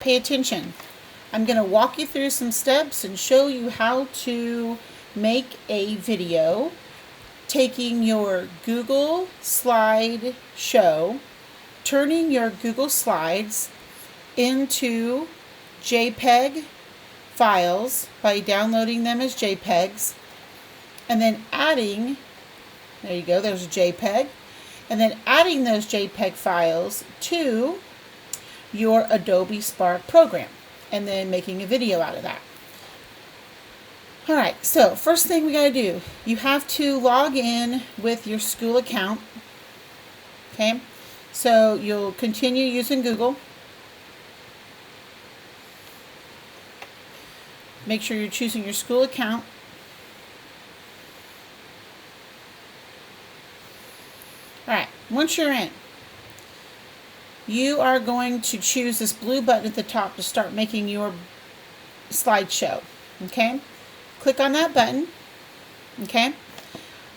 pay attention. I'm going to walk you through some steps and show you how to make a video taking your Google slide show, turning your Google Slides into JPEG files by downloading them as JPEGs, and then adding, there you go, there's a JPEG, and then adding those JPEG files to your Adobe Spark program, and then making a video out of that. Alright, so first thing we got to do, you have to log in with your school account. Okay, so you'll continue using Google. Make sure you're choosing your school account. Alright, once you're in, you are going to choose this blue button at the top to start making your slideshow. Okay? Click on that button. Okay?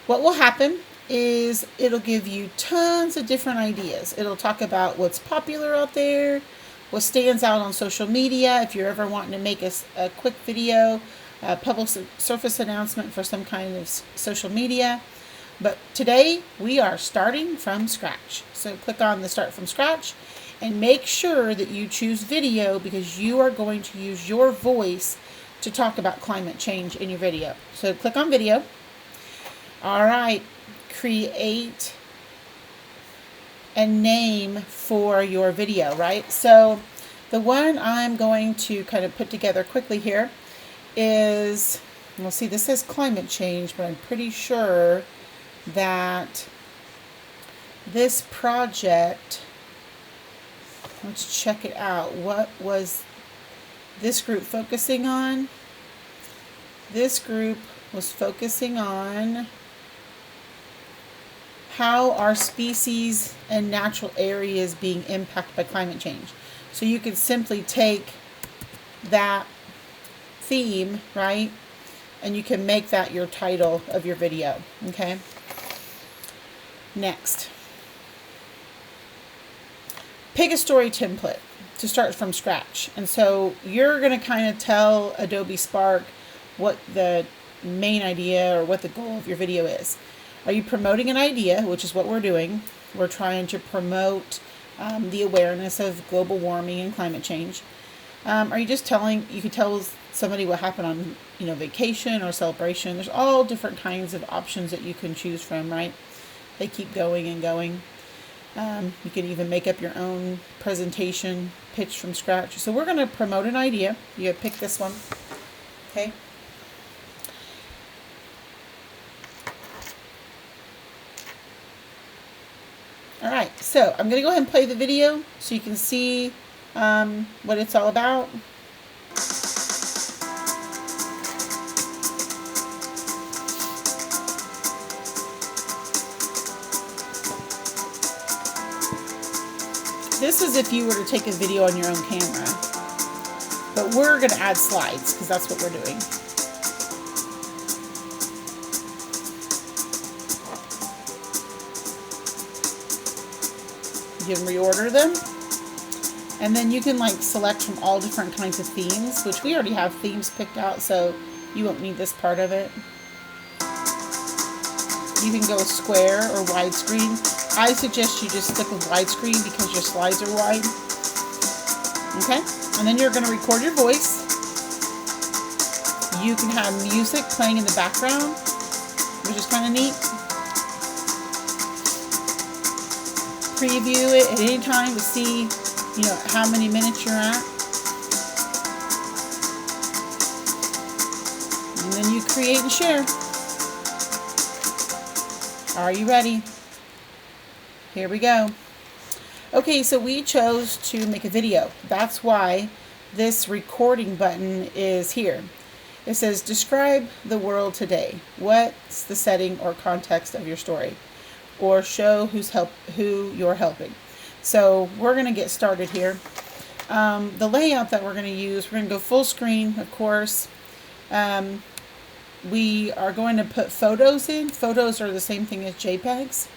What will happen is it'll give you tons of different ideas. It'll talk about what's popular out there, what stands out on social media, if you're ever wanting to make a quick video, a public service announcement for some kind of social media. But today we are starting from scratch. So click on the Start from Scratch and make sure that you choose video, because you are going to use your voice to talk about climate change in your video. So click on video. All right, create a name for your video, right? So the one I'm going to kind of put together quickly here is, we'll see, this says climate change, but I'm pretty sure that this project, let's check it out. What was this group focusing on? This group was focusing on how our species and natural areas being impacted by climate change. So you could simply take that theme, right, and you can make that your title of your video. Okay. Next, pick a story template to start from scratch. And so you're going to kind of tell Adobe Spark what the main idea or what the goal of your video is. Are you promoting an idea, which is what we're doing? We're trying to promote the awareness of global warming and climate change. Are you just telling, you could tell somebody what happened on, vacation or celebration. There's all different kinds of options that you can choose from, right? They keep going and going. You can even make up your own presentation pitch from scratch. So we're going to promote an idea. You pick this one. Okay. All right. So I'm going to go ahead and play the video so you can see what it's all about. This is if you were to take a video on your own camera, but we're going to add slides because that's what we're doing. You can reorder them, and then you can select from all different kinds of themes, which we already have themes picked out, so you won't need this part of it. You can go square or widescreen. I suggest you just stick with widescreen because your slides are wide. Okay? And then you're going to record your voice. You can have music playing in the background, which is kind of neat. Preview it at any time to see, how many minutes you're at. And then you create and share. Are you ready? Here we go. Okay, so we chose to make a video. That's why this recording button is here. It says, describe the world today. What's the setting or context of your story? Or show who you're helping. So we're going to get started here. The layout that we're going to use, we're going to go full screen, of course. We are going to put photos in. Photos are the same thing as JPEGs.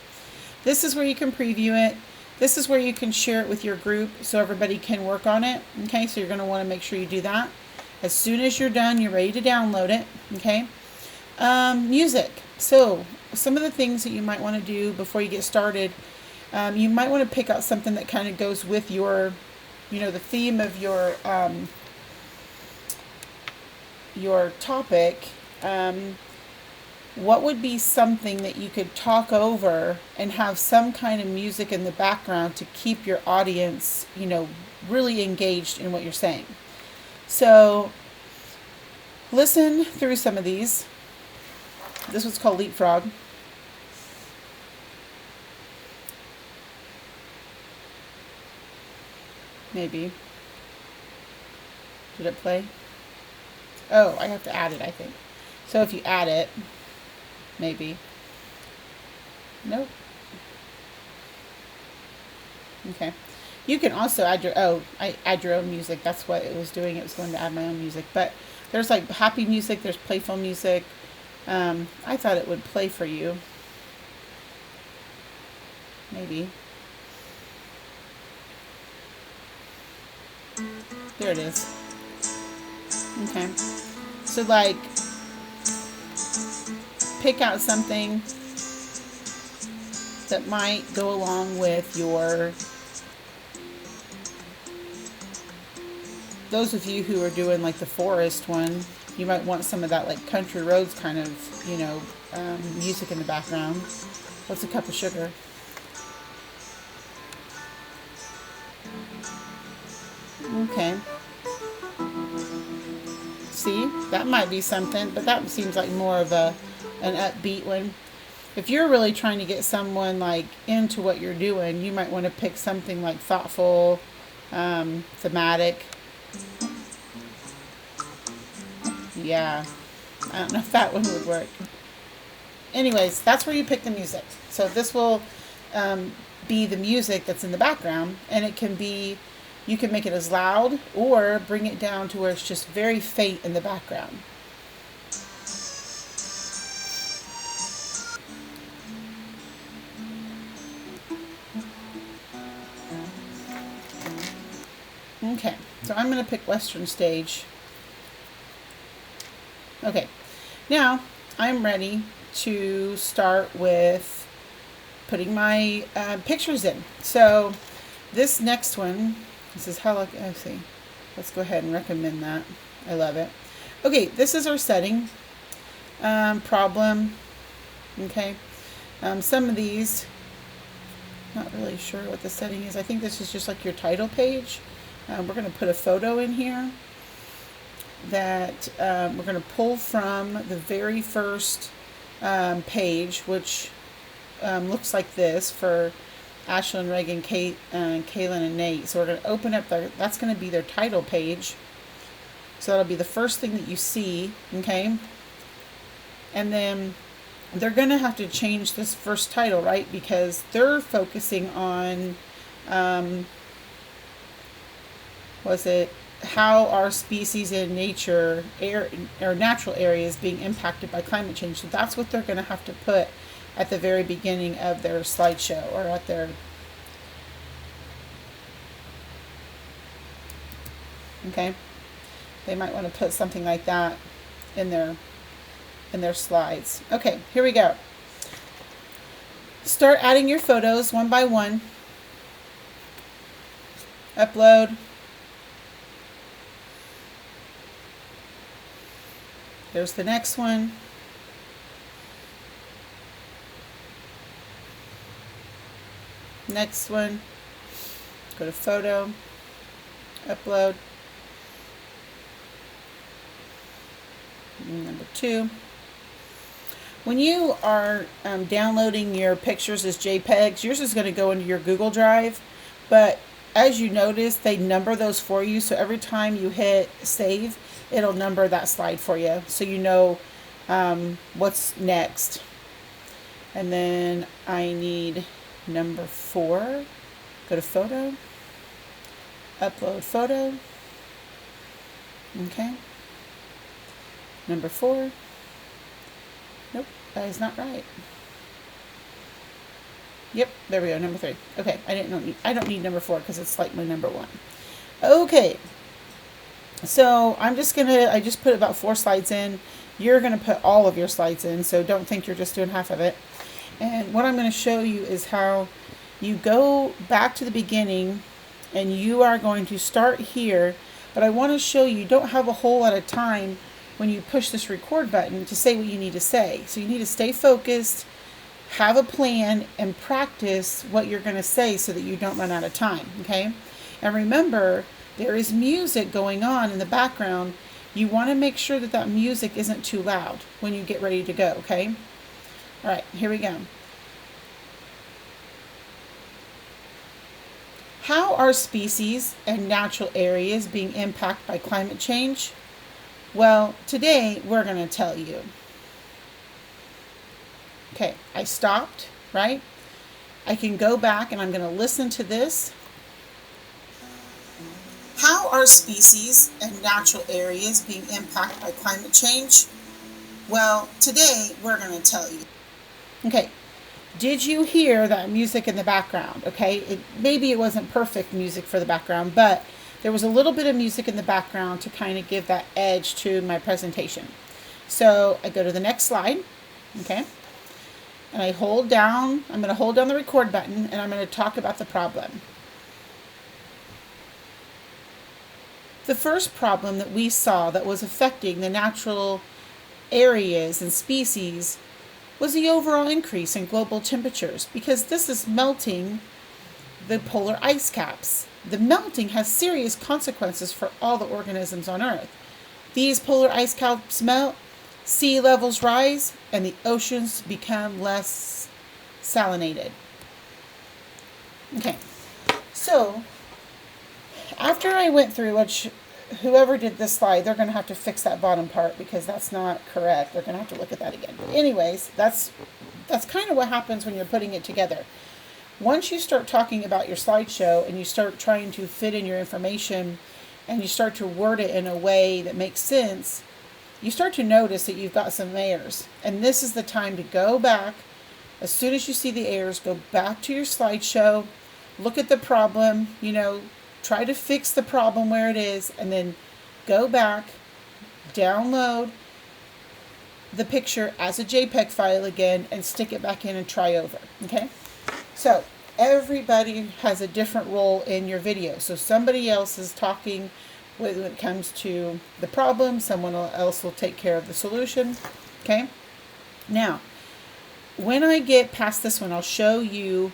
This is where you can preview it. This is where you can share it with your group so everybody can work on it. Okay, so you're going to want to make sure you do that. As soon as you're done, you're ready to download it. Okay. Music. So some of the things that you might want to do before you get started, you might want to pick out something that kind of goes with your, the theme of your topic. What would be something that you could talk over and have some kind of music in the background to keep your audience, really engaged in what you're saying? So listen through some of these. This one's called Leapfrog. Maybe. Did it play? Oh, I have to add it, I think. So if you add it, maybe. Nope. Okay. You can also add add your own music. That's what it was doing. It was going to add my own music. But there's like happy music, there's playful music. I thought it would play for you. Maybe. There it is. Okay. So like, pick out something that might go along with your, those of you who are doing like the forest one, you might want some of that like country roads kind of, music in the background. What's a cup of sugar? Okay. See, that might be something, but that seems like more of an upbeat one. If you're really trying to get someone like into what you're doing, you might want to pick something like thoughtful, thematic. Yeah, I don't know if that one would work. Anyways, that's where you pick the music. So this will be the music that's in the background, and it can be, you can make it as loud or bring it down to where it's just very faint in the background. Okay, so I'm going to pick Western Stage. Okay, now I'm ready to start with putting my pictures in. So this next one, this is how, let's see, let's go ahead and recommend that. I love it. Okay, this is our setting, problem. Okay, some of these, not really sure what the setting is. I think this is just like your title page. We're going to put a photo in here that we're going to pull from the very first page, which looks like this for Ashlyn, Reagan, Kate, Kaylin, and Nate. So we're going to open up that's going to be their title page. So that'll be the first thing that you see, okay? And then they're going to have to change this first title, right? Because they're focusing on, how our species in nature, or natural areas being impacted by climate change. So that's what they're going to have to put at the very beginning of their slideshow, or at their, okay, they might want to put something like that in their slides. Okay, here we go. Start adding your photos one by one. Upload. There's the next one. Next one. Go to photo. Upload. Number 2. When you are downloading your pictures as JPEGs, yours is going to go into your Google Drive, but as you notice, they number those for you. So every time you hit save, it'll number that slide for you, so you know what's next. And then I need number 4. Go to photo, upload photo. Okay. Number 4. Nope, that is not right. Yep, there we go, number 3. Okay, I don't need number 4 because it's like my number 1. Okay, so I just put about 4 slides in. You're gonna put all of your slides in, so don't think you're just doing half of it. And what I'm gonna show you is how you go back to the beginning, and you are going to start here, but I want to show you don't have a whole lot of time when you push this record button to say what you need to say. So you need to stay focused, have a plan, and practice what you're going to say so that you don't run out of time, okay? And remember, there is music going on in the background. You want to make sure that that music isn't too loud when you get ready to go, okay? All right, here we go. How are species and natural areas being impacted by climate change? Well, today we're going to tell you. Okay, I stopped, right? I can go back and I'm going to listen to this. How are species and natural areas being impacted by climate change? Well, today we're going to tell you. Okay. Did you hear that music in the background? Okay, maybe it wasn't perfect music for the background, but there was a little bit of music in the background to kind of give that edge to my presentation. So I go to the next slide, okay, and I'm going to hold down the record button, and I'm going to talk about the problem. The first problem that we saw that was affecting the natural areas and species was the overall increase in global temperatures, because this is melting the polar ice caps. The melting has serious consequences for all the organisms on Earth. These polar ice caps melt, sea levels rise, and the oceans become less salinated. Okay, so after I went through, which whoever did this slide, they're going to have to fix that bottom part because that's not correct. They're going to have to look at that again. But anyways, that's kind of what happens when you're putting it together. Once you start talking about your slideshow and you start trying to fit in your information and you start to word it in a way that makes sense, you start to notice that you've got some errors. And this is the time to go back. As soon as you see the errors, go back to your slideshow, look at the problem, try to fix the problem where it is, and then go back, download the picture as a JPEG file again, and stick it back in and try over, okay? So everybody has a different role in your video. So somebody else is talking when it comes to the problem, someone else will take care of the solution, okay? Now, when I get past this one, I'll show you.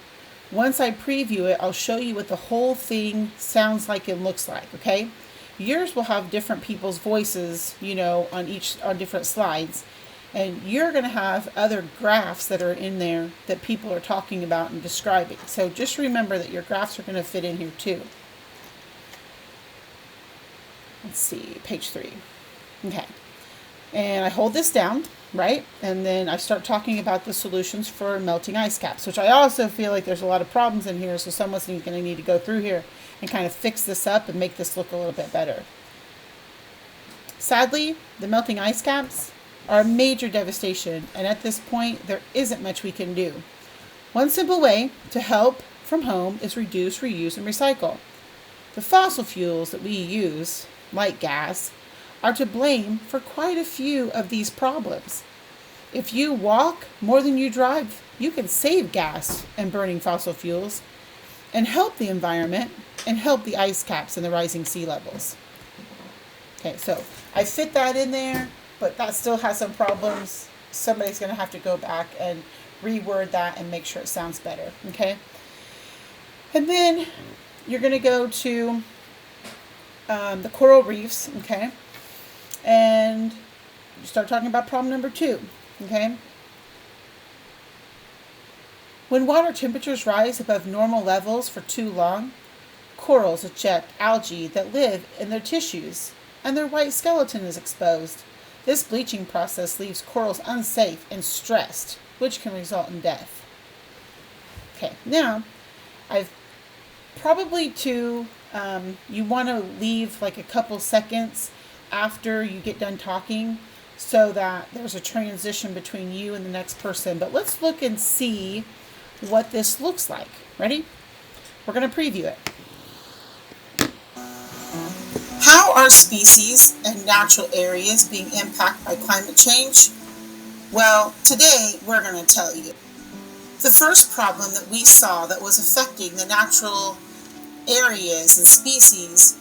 Once I preview it, I'll show you what the whole thing sounds like and looks like, okay? Yours will have different people's voices, on different slides. And you're going to have other graphs that are in there that people are talking about and describing. So just remember that your graphs are going to fit in here too. Let's see, page 3. Okay. And I hold this down, right? And then I start talking about the solutions for melting ice caps, which I also feel like there's a lot of problems in here. So someone's going to need to go through here and kind of fix this up and make this look a little bit better. Sadly, the melting ice caps are a major devastation. And at this point, there isn't much we can do. One simple way to help from home is reduce, reuse, and recycle. The fossil fuels that we use, like gas, are to blame for quite a few of these problems. If you walk more than you drive, you can save gas and burning fossil fuels and help the environment and help the ice caps and the rising sea levels. Okay, so I fit that in there, but that still has some problems. Somebody's going to have to go back and reword that and make sure it sounds better, okay? And then you're going to go to the coral reefs, okay? And you start talking about problem number 2, okay? When water temperatures rise above normal levels for too long, corals eject algae that live in their tissues, and their white skeleton is exposed. This bleaching process leaves corals unsafe and stressed, which can result in death. Okay, now, I've probably you want to leave like a couple seconds after you get done talking so that there's a transition between you and the next person. But let's look and see what this looks like. Ready? We're going to preview it. How are species and natural areas being impacted by climate change? Well, today we're going to tell you. The first problem that we saw that was affecting the natural areas and species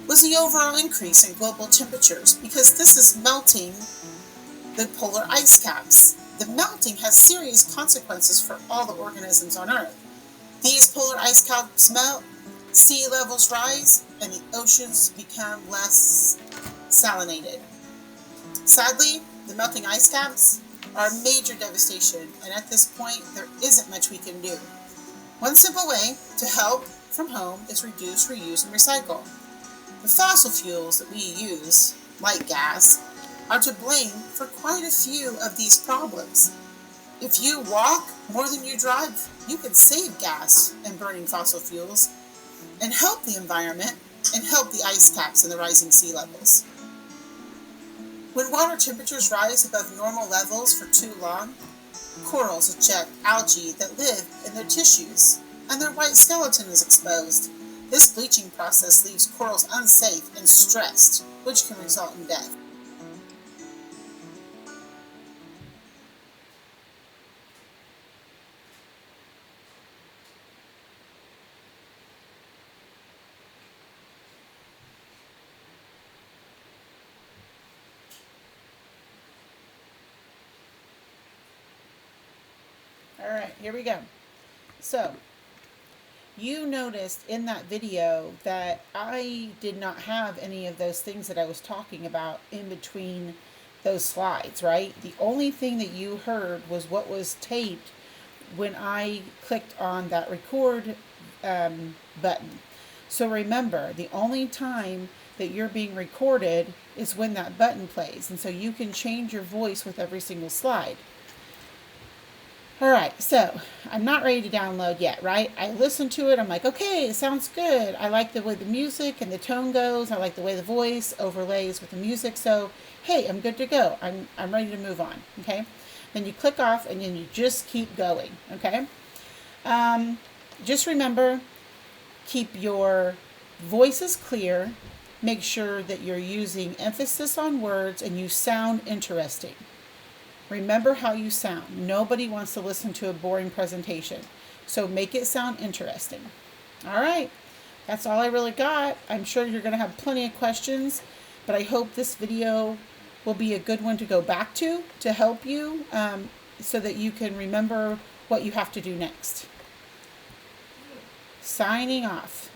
was the overall increase in global temperatures, because this is melting the polar ice caps. The melting has serious consequences for all the organisms on Earth. These polar ice caps melt, sea levels rise, and the oceans become less salinated. Sadly, the melting ice caps are a major devastation, and at this point, there isn't much we can do. One simple way to help from home is reduce, reuse, and recycle. The fossil fuels that we use, like gas, are to blame for quite a few of these problems. If you walk more than you drive, you can save gas and burning fossil fuels and help the environment and help the ice caps and the rising sea levels. When water temperatures rise above normal levels for too long, corals eject algae that live in their tissues, and their white skeleton is exposed. This bleaching process leaves corals unsafe and stressed, which can result in death. All right, here we go. So, you noticed in that video that I did not have any of those things that I was talking about in between those slides, right? The only thing that you heard was what was taped when I clicked on that record button. So remember, the only time that you're being recorded is when that button plays. And so you can change your voice with every single slide. All right, so I'm not ready to download yet, right? I listened to it. I'm like, okay, it sounds good. I like the way the music and the tone goes. I like the way the voice overlays with the music. So, hey, I'm good to go. I'm ready to move on, okay? Then you click off and then you just keep going, okay? Just remember, keep your voices clear. Make sure that you're using emphasis on words and you sound interesting. Remember how you sound. Nobody wants to listen to a boring presentation. So make it sound interesting. All right. That's all I really got. I'm sure you're going to have plenty of questions, but I hope this video will be a good one to go back to help you so that you can remember what you have to do next. Signing off.